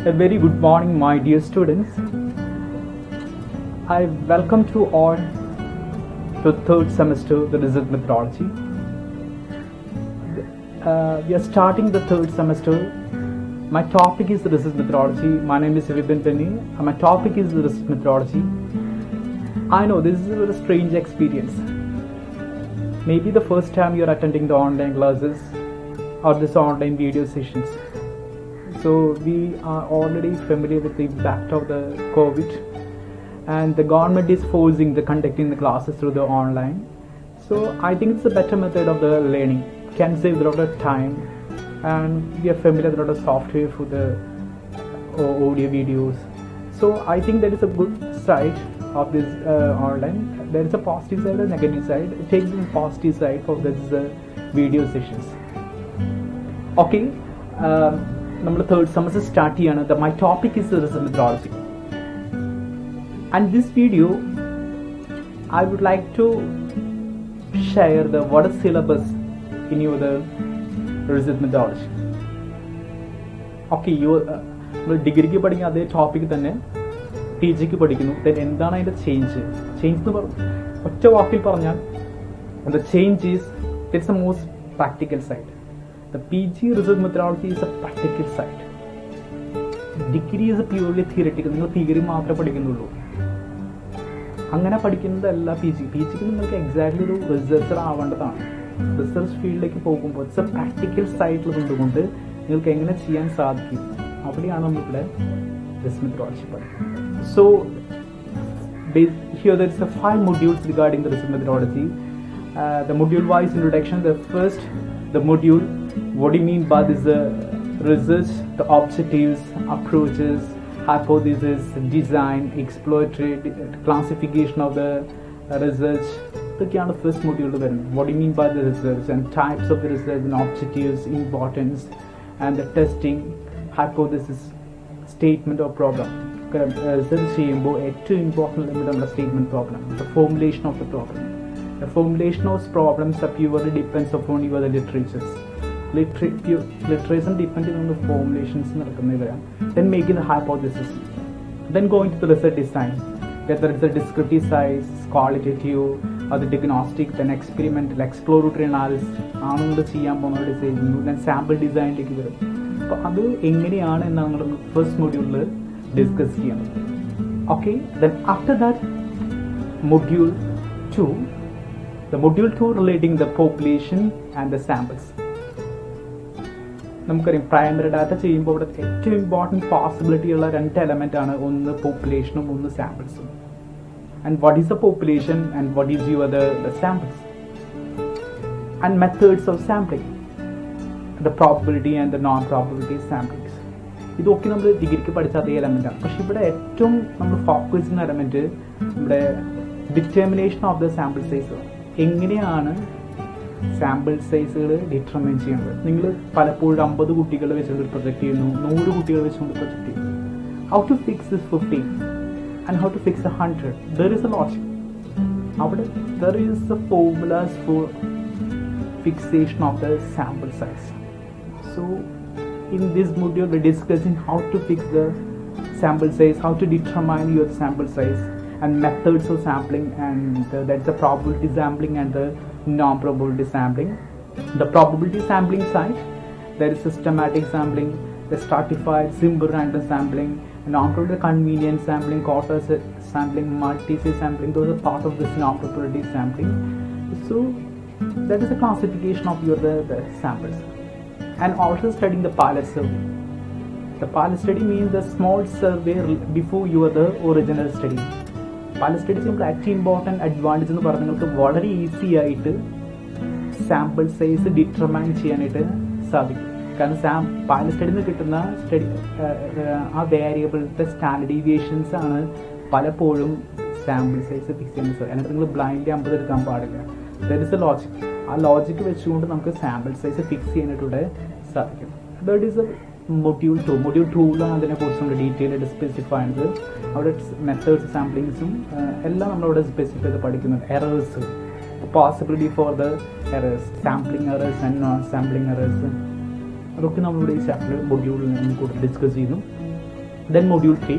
A very good morning, my dear students. I welcome to all to third semester the result methodology. We are starting the third semester. My topic is the result methodology. My name is Vibin Penny and my topic is the result methodology. I know this is a very strange experience. Maybe the first time you are attending the online classes or this online video sessions. So we are already familiar with the impact of the COVID, and the government is forcing the conducting the classes through the online. So I think it's a better method of the learning. Can save a lot of time, and we are familiar with a lot of software for the audio videos. So I think that is a good side of this online. There is a positive side and negative side. Take the positive side for this video sessions. Okay. Number third semester start here. My topic is the result methodology, and this video I would like to share the what is syllabus in your the result methodology. Okay, you degree ki padikkunna adhe topic thanne PG ki padikkunnu, then endana inde change nu otta vaakil parnal the change is it's the most practical side. The PG result methodology is a practical side. Degree is a purely theoretical. നിങ്ങൾ theory മാത്രമേ പഠിക്കുന്നുള്ളൂ. അങ്ങനെ പഠിക്കുന്നതല്ല P G. P ജിക്ക് നിങ്ങൾക്ക് exactly ഒരു researcher ആവേണ്ടതാണ്. Research ഫീൽഡിലേക്ക് പോകുമ്പോൾ it's A practical സൈഡിൽ കൊണ്ടുകൊണ്ട് നിങ്ങൾക്ക് എങ്ങനെ ചെയ്യാൻ സാധിക്കും, അവിടെയാണ് നമ്മളിവിടെ റിസർച്ച് മെത്തഡോളജി പഠിക്കുന്നത്. So here there is a 5 modules regarding the research methodology. The module wise introduction. The module, what do you mean by this research, the objectives, approaches, hypothesis, design, exploratory classification of the research. The first module. What do you mean by the research and types of the research and objectives, importance, and the testing, hypothesis, statement or problem. Research ചെയ്യുമ്പോൾ ഏറ്റവും important നമ്മുടെ statement problem, the formulation of the problem. The formulation of problems purely depends upon your literatures. Literature depending on the formulations. Then making the hypothesis. Then going to the research design. Whether it's a descriptive size, qualitative, or the diagnostic, then experimental, exploratory analysis. Then sample design. That's first module discuss here. Okay. Then after that, module 2. The module 2 relating the population and the samples. നമുക്കറിയാം primary data ചെയ്യുമ്പോൾ ഇവിടെ ഏറ്റവും important possibility ഉള്ള 2 element ആണ്, ഒന്ന് പോപ്പുലേഷനും ഒന്ന് സാമ്പിൾസും. And what is the population and what is your the samples and methods of sampling, the probability and the non probability samples. ഇതൊക്കെ നമ്മൾ ഡിഗ്രിക്ക് പഠിച്ച അതേ എലമെൻ്റാണ്. പക്ഷെ ഇവിടെ ഏറ്റവും നമ്മൾ ഫോക്കസ് ചെയ്യുന്ന എലമെൻറ്റ് നമ്മുടെ determination of the sample size. എങ്ങനെയാണ് സാമ്പിൾ സൈസുകൾ ഡിറ്റർമൈൻ ചെയ്യുന്നത്? നിങ്ങൾ പലപ്പോഴും 50 കുട്ടികളെ വെച്ചുകൊണ്ട് പ്രൊജക്റ്റ് ചെയ്യുന്നു, 100 കുട്ടികളെ വെച്ചുകൊണ്ട് പ്രൊജക്റ്റ് ചെയ്യുന്നു. How to fix this 50 and how to fix 100? There is a logic. അവിടെ there is a formulas for fixation of the sample size. So in this module we're discussing how to fix the sample size, how to determine your sample size, and methods of sampling, and that's the probability sampling and the non-probability sampling. The probability sampling side, there is systematic sampling, the stratified simple random sampling, non-probability convenience sampling, quarter sampling, multi-say sampling. Those are part of this non-probability sampling. So that is a classification of your the samples. And also studying the pilot survey. The pilot study means the small survey before the original study. Pilot study is actually important advantage എന്ന് പറഞ്ഞാൽ നിങ്ങൾക്ക് വളരെ easy ആയിട്ട് sample size determine ചെയ്യാനായിട്ട് സാധിക്കും. കാരണം pilot സ്റ്റഡിയിൽ നിന്ന് കിട്ടുന്ന ആ വേരിയബിളിൻ്റെ സ്റ്റാൻഡേർഡ് ഡീവിയേഷൻസ് ആണ് പലപ്പോഴും സാമ്പിൾ സൈസ് ഫിക്സ് ചെയ്യുന്നത്. അതിനകത്ത് നിങ്ങൾ ബ്ലൈൻഡ്ലി 50 എടുക്കാൻ പാടില്ല. There is a logic. ആ ലോജിക്ക് വെച്ചുകൊണ്ട് നമുക്ക് സാമ്പിൾ സൈസ് ഫിക്സ് ചെയ്യാനായിട്ടിവിടെ സാധിക്കും. That is a module 2. Module 2ലാണ് അതിനെക്കുറിച്ച് നമ്മൾ ഡീറ്റെയിൽ ആയിട്ട് സ്പെസിഫൈ ചെയ്തത്. അവിടെ മെത്തേഡ്സ് സാമ്പിളിങ്സും എല്ലാം നമ്മളവിടെ സ്പെസിഫൈ ചെയ്ത് പഠിക്കുന്നുണ്ട്. Errors, possibility for the errors, sampling errors and non sampling errors, അതൊക്കെ നമ്മളിവിടെ ഈ ചാപ്റ്റർ മൊഡ്യൂളിൽ നമ്മൾ കൂടുതൽ ഡിസ്കസ് ചെയ്യുന്നു. Then module 3.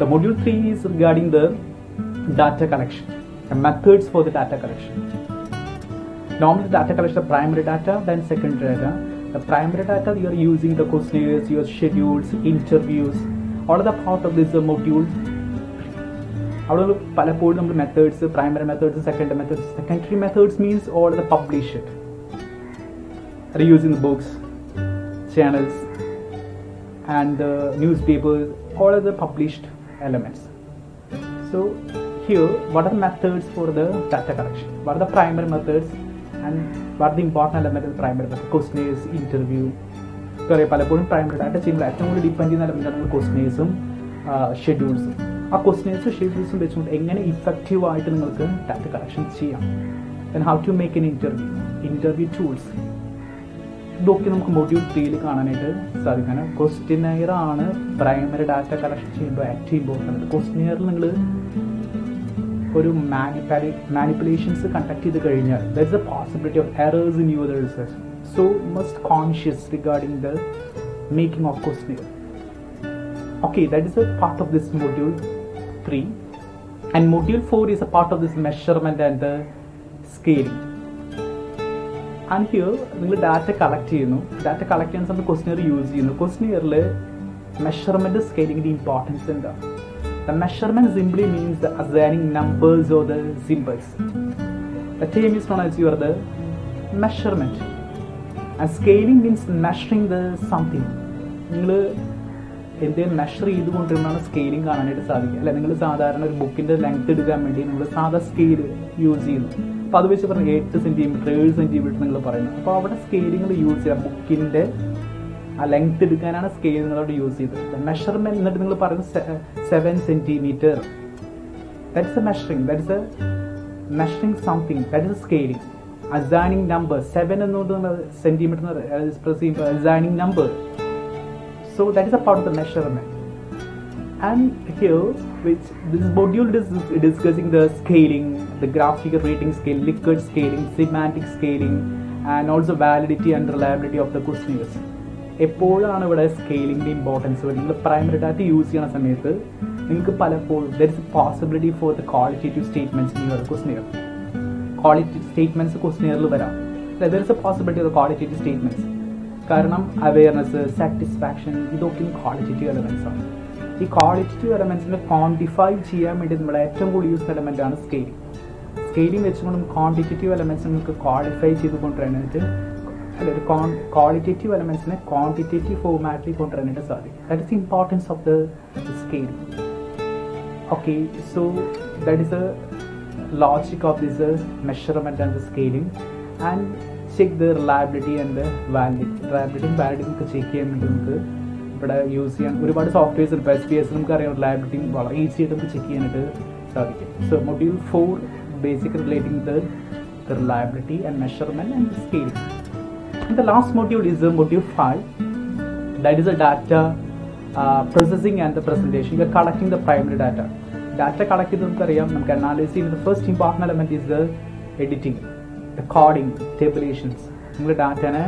The module 3 is regarding the data collection, the methods for the data collection. Normally data collection, the primary data, then secondary data. The primary data, you are using the questionnaires, your schedules, interviews, all of the part of this module. അവിടെ പലപ്പോഴും നമ്മൾ methods, primary methods, secondary methods. Secondary methods means all the published, using the books, channels and the newspapers, all of the published elements. So here, what are the methods for the data collection? What are the primary methods and what are the important elements of the primary method? Questionnaires, interview. പലപ്പോഴും primary data ചെയ്യുമ്പോൾ ഏറ്റവും കൂടുതൽ depend ചെയ്യുന്ന എലമെന്റാണ് ക്വസ്റ്റ്നെയ്സും ഷെഡ്യൂൾസും. ആ ക്വസ്റ്റ്നെയ്സും ഷെഡ്യൂൾസും വെച്ചുകൊണ്ട് എങ്ങനെ ഇഫക്റ്റീവായിട്ട് നിങ്ങൾക്ക് ഡാറ്റ കളക്ഷൻ ചെയ്യാം. And how to make an interview tools. ഇതൊക്കെ നമുക്ക് മൊഡ്യൂൾ 3 കാണാനായിട്ട് സാധിക്കും. ക്വസ്റ്റ്നെയർ ആണ് പ്രൈമറി ഡാറ്റ കളക്ഷൻ ചെയ്യുമ്പോൾ ഏറ്റവും ഇമ്പോർട്ടൻറ്റ്. ക്വസ്റ്റ്നെയറിൽ നിങ്ങൾ ഒരു മാനിപ്പുലേഷൻസ് കണ്ടക്ട് ചെയ്ത് കഴിഞ്ഞാൽ there is a possibility of errors in your research. So must conscious regarding the making of questionnaire. Okay, that is a part of this module 3. And module 4 is a part of this measurement and the scaling. And here നിങ്ങൾ data collect ചെയ്യുന്നു. Data collect ചെയ്യുന്ന സമയത്ത് questionnaire use ചെയ്യുന്നു. ക്വസ്റ്റ്നെയറിൽ measurement സ്കെയിലിംഗിന്റെ importance എന്താ? The measurement simply means the assigning numbers or the symbols. The term is known as the measurement. And scaling means measuring the something. നിങ്ങൾ എന്തെങ്കിലും measure ചെയ്തുകൊണ്ടിരുന്നാണ് scaling കാണാനായിട്ട് സാധിക്കുക. അല്ലെ, നിങ്ങൾ സാധാരണ ഒരു ബുക്കിന്റെ ലെങ്ത് എടുക്കാൻ വേണ്ടി നമ്മൾ സാധാ സ്കെയിൽ യൂസ് ചെയ്യുന്നു. അപ്പോൾ അത് വെച്ച് പറഞ്ഞാൽ 8 സെന്റിമീറ്റർ 7 സെന്റിമീറ്റർ നിങ്ങൾ പറയുന്നത്. അപ്പോൾ അവിടെ സ്കെയിലിങ്ങൾ യൂസ് ചെയ്യുക, ബുക്കിന്റെ ആ ലെങ്ത് എടുക്കാനാണ് സ്കെയിൽ നിങ്ങളോട് യൂസ് ചെയ്തത്. മെഷർമെന്റ് എന്നിട്ട് നിങ്ങൾ പറയുന്നത് 7 centimetre. That is A measuring, that is A measuring something, that is A scaling. Assigning number 7 എന്നുകൊണ്ട് സെന്റിമീറ്റർ എക്സ്പ്രസ് ചെയ്യുമ്പോൾ assigning number. So that is a part of the measurement. And here, which this module is discussing the scaling, the graphical rating scale, Likert scaling, semantic scaling, and also validity and reliability of the questionnaires. എപ്പോഴാണ് ഇവിടെ സ്കെയിലിംഗിന്റെ importance? നിങ്ങൾ primary data use ചെയ്യുന്ന സമയത്ത് നിങ്ങൾക്ക് പലപ്പോഴും there is a possibility for the qualitative statements in your questionnaire. Qualitative statements questionnaire വരാം. There is a possibility of the qualitative statements. കാരണം awareness, satisfaction, ഇതൊക്കെ ക്വാളിറ്റേറ്റീവ് എലമെന്റ്സ് ആണ്. ഈ ക്വാളിറ്റേറ്റീവ് എലമെന്റ്സിനെ ക്വാണ്ടിഫൈ ചെയ്യാൻ വേണ്ടി നമ്മൾ ഏറ്റവും കൂടുതൽ യൂസ് എലമെന്റ് ആണ് സ്കെയിലിംഗ്. സ്കെയിലിംഗ് വെച്ചുകൊണ്ട് ക്വാണ്ടിറ്റേറ്റീവ് എലമെന്റ്സ് നമുക്ക് ക്വാളിഫൈ ചെയ്ത് കൊണ്ടുവരാനായിട്ട്, അല്ല, ഒരു ക്വാളിറ്റേറ്റീവ് എലമെന്റ്സിനെ ക്വാണ്ടിറ്റേറ്റീവ് ഫോർമാറ്റിൽ കൊണ്ടുവരാനായിട്ട് സാധിക്കും. That is the importance of the scaling. Okay, so that is a logic of this measurement and the scaling. And check the reliability and the validity. റിലയബിലിറ്റിയും വാലിഡിറ്റിയും നമുക്ക് ചെക്ക് ചെയ്യാൻ വേണ്ടി നമുക്ക് ഇവിടെ യൂസ് ചെയ്യാൻ ഒരുപാട് സോഫ്റ്റ്വെയർസ് ഉണ്ട്. SPS നമുക്കറിയാം, റിലയബിലിറ്റിയും വളരെ ഈസി ആയിട്ട് നമുക്ക് ചെക്ക് ചെയ്യാനായിട്ട് സാധിക്കും. So module 4 basic relating the reliability and measurement and scaling. And the last module is module 5. That is a data processing and the presentation. You are collecting the primary data. Data collect ചെയ്ത് നമുക്കറിയാം, നമുക്ക് analysis ചെയ്യുന്ന first important element is the editing, the coding, tabulations. നിങ്ങൾ ഡാറ്റനെ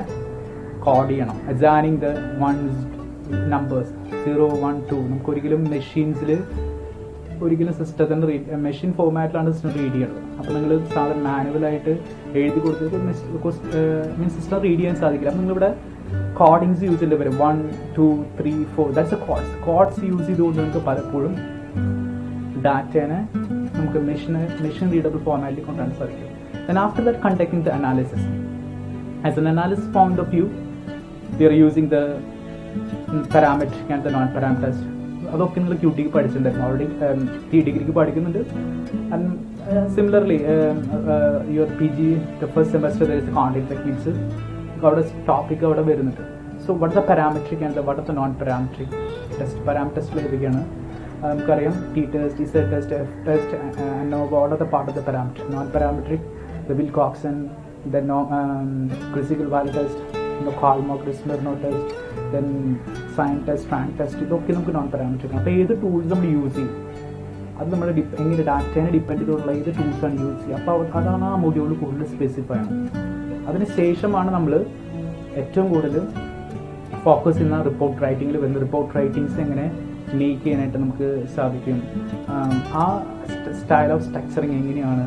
code ചെയ്യണം. Assigning the ones, numbers 0 1 2. നമുക്ക് ഒരിക്കലും മെഷീൻസിൽ ഒരിക്കലും സിസ്റ്റത്തിന് മെഷീൻ ഫോർമാറ്റിലാണ് സിസ്റ്റം റീഡ് ചെയ്യേണ്ടത്. അപ്പോൾ നിങ്ങൾ സാധാരണ മാനുവലായിട്ട് എഴുതി കൊടുത്തിട്ട് മീൻസ് സിസ്റ്റം റീഡ് ചെയ്യാൻ സാധിക്കില്ല. അപ്പോൾ നിങ്ങളിവിടെ കോഡിങ്സ് യൂസ് ചെയ്യേണ്ടി വരും. 1 2 3 4. ദാറ്റ്സ് എ കോഡ്സ് യൂസ് ചെയ്തുകൊണ്ട് നമുക്ക് പലപ്പോഴും ഡാറ്റേനെ നമുക്ക് മെഷീൻ റീഡബിൾ ഫോർമാറ്റിൽ കൊണ്ടുവരാൻ സാധിക്കും. Then after that, conducting the analysis. As an analysis point of view, we are using the parametric and the non-parametric test. അതൊക്കെ നിങ്ങൾ QT പഠിച്ചിട്ടുണ്ടായിരുന്നു, ഓൾറെഡി ഡിഗ്രിക്ക് പഠിക്കുന്നുണ്ട്. And similarly your PG the first semester there is content techniques. അവിടെ topic അവിടെ വരുന്നുണ്ട്. So what is the parametric and what is the non-parametric test? Parametric ടെസ്റ്റിൽ ഏതൊക്കെയാണ് നമുക്കറിയാം? T-test, Z-test, F-test, and what are the part of the parametric? Non-parametric, the Wilcoxon, the critical value test, the Kolmogorov test, then sign test, rank test. ഇതൊക്കെ നമുക്ക് non parametric ആണ്. അപ്പോൾ ഏത് tools നമ്മൾ use ചെയ്യും, അത് നമ്മൾ എങ്ങനെ ഡാറ്റേനെ ഡിപ്പെൻഡ് ചെയ്തുള്ള ഏത് ടൂൾസാണ് യൂസ് ചെയ്യുക. അപ്പോൾ അതാണ് ആ മൊഡ്യൂൾ കൂടുതൽ സ്പെസിഫൈ ആണ്. അതിന് ശേഷമാണ് നമ്മൾ ഏറ്റവും കൂടുതൽ ഫോക്കസ് ചെയ്യുന്ന റിപ്പോർട്ട് റൈറ്റിങ്ങിൽ വരുന്ന റിപ്പോർട്ട് റൈറ്റിങ്സ് എങ്ങനെ മേക്ക് ചെയ്യാനായിട്ട് നമുക്ക് സാധിക്കും. ആ സ്റ്റൈൽ ഓഫ് സ്ട്രക്ചറിങ് എങ്ങനെയാണ്,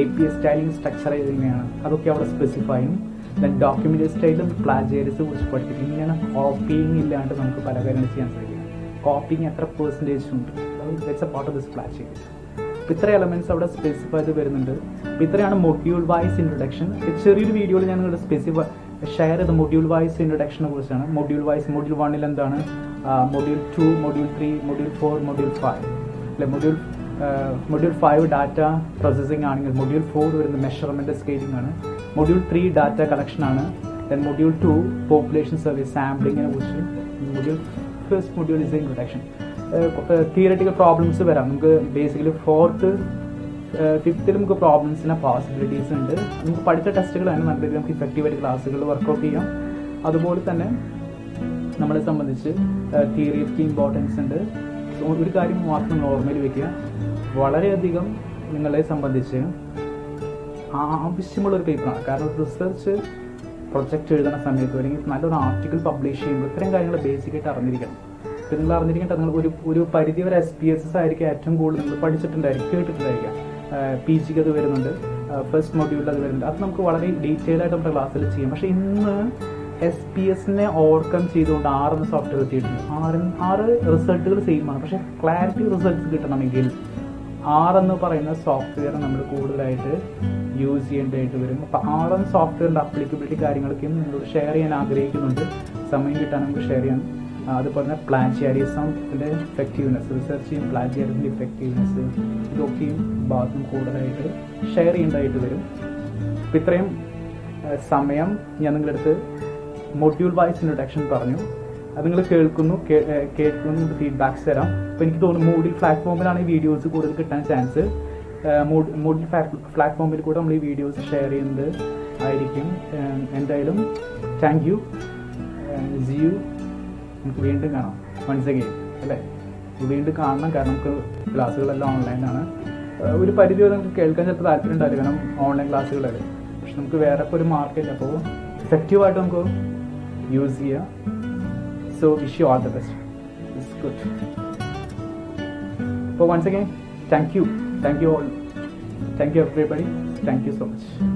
API സ്റ്റൈലിംഗ് സ്ട്രക്ചർ എങ്ങനെയാണ്, അതൊക്കെ അവിടെ സ്പെസിഫൈ ചെയ്യും. ദെൻ ഡോക്യുമെൻ്റ് സ്റ്റൈലും പ്ലാജിയറിസം കുറിച്ച് പഠിപ്പിക്കും. ഇങ്ങനെയാണ് കോപ്പിങ് ഇല്ലാണ്ട് നമുക്ക് പല കാര്യങ്ങൾ ചെയ്യാൻ സാധിക്കും. കോപ്പിങ് എത്ര പെർസെൻറ്റേജ് ഉണ്ട്, that's a part of this plagiarism. അപ്പോൾ ഇത്ര എലമെൻറ്റ്സ് അവിടെ സ്പെസിഫൈ ചെയ്ത് വരുന്നുണ്ട്. അപ്പോൾ ഇത്രയാണ് മൊഡ്യൂൾ വൈസ് ഇൻട്രൊഡക്ഷൻ. ചെറിയൊരു വീഡിയോയിൽ ഞാൻ നിങ്ങളുടെ ഷെയർ ചെയ്ത മൊഡ്യൂൾ വൈസ് ഇൻട്രൊഡക്ഷനെ കുറിച്ചാണ്. മൊഡ്യൂൾ 1 എന്താണ്, മൊഡ്യൂൾ 2, മൊഡ്യൂൾ 3, മൊഡ്യൂൾ 4, മൊഡ്യൂൾ 5 അല്ലെ. മൊഡ്യൂൾ 5 ഡാറ്റ പ്രോസസ്സിംഗ് ആണെങ്കിൽ മൊഡ്യൂൾ 4 വരുന്നത് മെഷർമെൻറ്റ് സ്കെയിലിംഗ് ആണ്. മൊഡ്യൂൾ 3 ഡാറ്റ കളക്ഷൻ ആണ്. ദെൻ മൊഡ്യൂൾ 2 പോപ്പുലേഷൻ സർവേ സാമ്പിളിങ്ങിനെ കുറിച്ച്. First module is introduction. Theoretical problems വരാം നമുക്ക്. ബേസിക്കലി 4th 5th നമുക്ക് പ്രോബ്ലംസിന് പോസിബിലിറ്റീസ് ഉണ്ട്. നമുക്ക് പഠിച്ച ടെസ്റ്റുകൾ തന്നെ നല്ല രീതിയിൽ നമുക്ക് ഇഫക്റ്റീവായിട്ട് ക്ലാസ്സുകൾ വർക്കൗട്ട് ചെയ്യാം. അതുപോലെ തന്നെ നമ്മളെ സംബന്ധിച്ച് തിയറിക്ക് ഇമ്പോർട്ടൻസ് ഉണ്ട്. ഒരു കാര്യം മാത്രം നോർമലി വയ്ക്കുക, വളരെയധികം നിങ്ങളെ സംബന്ധിച്ച് ആവശ്യമുള്ളൊരു പേപ്പറാണ്. കാരണം റിസർച്ച് പ്രൊജക്റ്റ് എഴുതുന്ന സമയത്ത് അല്ലെങ്കിൽ നല്ലൊരു ആർട്ടിക്കിൾ പബ്ലിഷ് ചെയ്യുമ്പോൾ ഇത്തരം കാര്യങ്ങൾ ബേസിക്കായിട്ട് അറിഞ്ഞിരിക്കണം. ഇപ്പം നിങ്ങൾ അറിഞ്ഞിരിക്കേണ്ട, നിങ്ങൾ ഒരു പരിധി വരെ SPSS ആയിരിക്കും ഏറ്റവും കൂടുതൽ നിങ്ങൾ പഠിച്ചിട്ടുണ്ടായിരിക്കും, കേട്ടിട്ടുണ്ടായിരിക്കാം. PGക്ക് അത് വരുന്നുണ്ട്, ഫസ്റ്റ് മൊഡ്യൂളിൽ അത് വരുന്നുണ്ട്. അത് നമുക്ക് വളരെ ഡീറ്റെയിൽ ആയിട്ട് നമ്മുടെ ക്ലാസ്സിൽ ചെയ്യാം. പക്ഷേ ഇന്ന് SPSSനെ ഓവർകം ചെയ്തുകൊണ്ട് 6 എന്ന സോഫ്റ്റ്വെയർ എത്തിയിട്ടുണ്ട്. 6 റിസൾട്ടുകൾ സെയിം ആണ്. പക്ഷേ ക്ലാരിറ്റി റിസൾട്ട്സ് കിട്ടണമെങ്കിൽ 6 എന്ന് പറയുന്ന സോഫ്റ്റ്വെയർ നമ്മൾ കൂടുതലായിട്ട് യൂസ് ചെയ്യേണ്ടതായിട്ട് വരും. അപ്പോൾ 6 എന്ന സോഫ്റ്റ്വെയറിൻ്റെ അപ്ലിക്കബിലിറ്റി കാര്യങ്ങളൊക്കെയും നിങ്ങളോട് ഷെയർ ചെയ്യാൻ ആഗ്രഹിക്കുന്നുണ്ട്. സമയം കിട്ടാൻ നമുക്ക് ഷെയർ ചെയ്യാം. അതുപോലെ തന്നെ പ്ലാജിയറിസത്തിൻ്റെ എഫക്റ്റീവ്നെസ്, റിസർച്ചിങ് പ്ലാജിയറിസത്തിൻ്റെ ഇഫക്റ്റീവ്നെസ്, ഇതൊക്കെയും ഭാഗത്തും കൂടുതലായിട്ട് ഷെയർ ചെയ്യേണ്ടതായിട്ട് വരും. അപ്പം ഇത്രയും സമയം ഞാൻ നിങ്ങളുടെ അടുത്ത് മൊഡ്യൂൾ വൈസ് ഇൻട്രൊഡക്ഷൻ പറഞ്ഞു. അത് നിങ്ങൾ കേൾക്കുന്നു, നിങ്ങൾക്ക് ഫീഡ്ബാക്ക്സ് തരാം. അപ്പോൾ എനിക്ക് തോന്നുന്നു മൂഡിൽ പ്ലാറ്റ്ഫോമിലാണ് ഈ വീഡിയോസ് കൂടുതൽ കിട്ടാൻ ചാൻസ്. മൂഡിൽ പ്ലാറ്റ്ഫോമിൽ കൂടെ നമ്മൾ ഈ വീഡിയോസ് ഷെയർ ചെയ്യുന്നത് ആയിരിക്കും. എന്തായാലും താങ്ക് യു. See you. നമുക്ക് വീണ്ടും കാണാം. വൺസ് അഗെയിൻ അല്ലേ, വീണ്ടും കാണണം. കാരണം നമുക്ക് ക്ലാസ്സുകളെല്ലാം ഓൺലൈനാണ്. ഒരു പരിധി വരെ നമുക്ക് കേൾക്കാൻ ചിലപ്പോൾ താല്പര്യം ഉണ്ടാവില്ല, കാരണം ഓൺലൈൻ ക്ലാസ്സുകളല്ലേ. പക്ഷെ നമുക്ക് വേറെ ഇപ്പോൾ ഒരു മാർക്കില്ല. അപ്പോൾ എഫക്റ്റീവായിട്ട് നമുക്ക് യൂസ് ചെയ്യാം. So wish you all the best. It's good. അപ്പോൾ once again thank you all. Thank you everybody. Thank you so much.